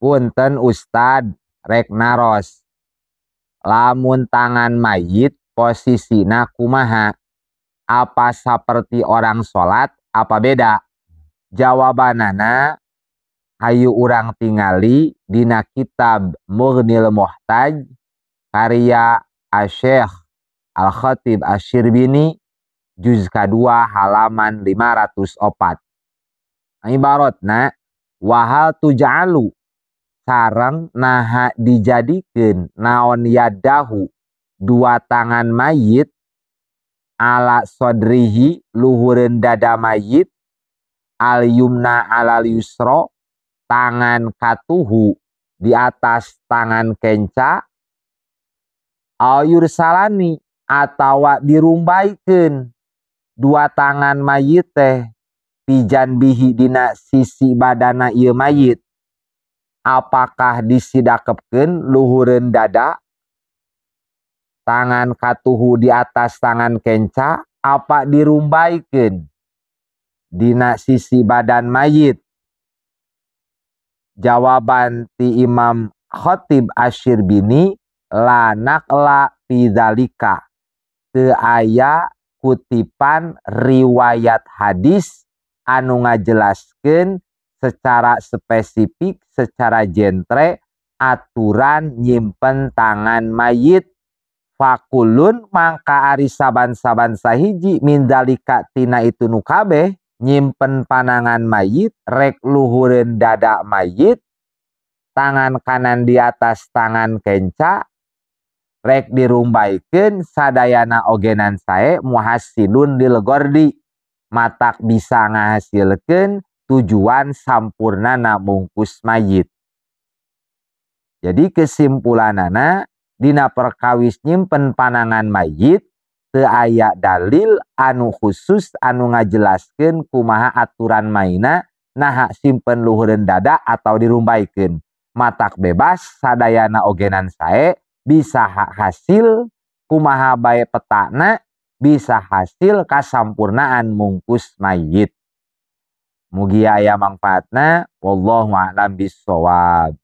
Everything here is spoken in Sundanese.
Punten Ustad rek naros. Lamun tangan mayit posisina kumaha? Apa seperti orang sholat? Apa beda? Jawabanana hayu urang tingali dina kitab Mughnil Muhtaj karya Asy-Syaikh Al-Khatib Asy-Syirbini juz kedua halaman 504. Ibaratna wahal tuja'alu sareng naha dijadikeun naon yadahu dua tangan mayit ala sodrihi luhureun dada mayit al yumna alal yusra tangan katuhu di atas tangan kenca ayur salani atawa dirumbaikeun dua tangan mayit teh pijan bihi dina sisi badana ieu mayit. Apakah disidakepkeun luhureun dada tangan katuhu di atas tangan kenca apa dirumbaikeun dina sisi badan mayit? Jawaban ti Imam Khatib Asy-Syirbini la naqla fi dzalika, teu aya kutipan riwayat hadis anu ngajelaskeun secara spesifik, secara jentre aturan nyimpen tangan mayit. Fakulun mangka ari saban-saban sahiji min dzalika tina itu nu kabeh nyimpen panangan mayit rek luhureun dada mayit, tangan kanan di atas tangan kenca, rek dirumbaikeun sadayana ogenan sae muhasilun lil gordi matak bisa ngahasilkeun tujuan sampurnana mungkus mayit. Jadi kesimpulanana dina perkawis nyimpen panangan mayit teu aya dalil anu khusus anu ngajelaskeun kumaha aturan maina naha simpen luhureun dada atau dirumbaikeun. Matak bebas sadayana ogenan sae bisa hasil kumaha bae petana bisa hasil kasampurnaan mungkus mayit. Mugi aya mangfaatna wallahu a'lam bissawab.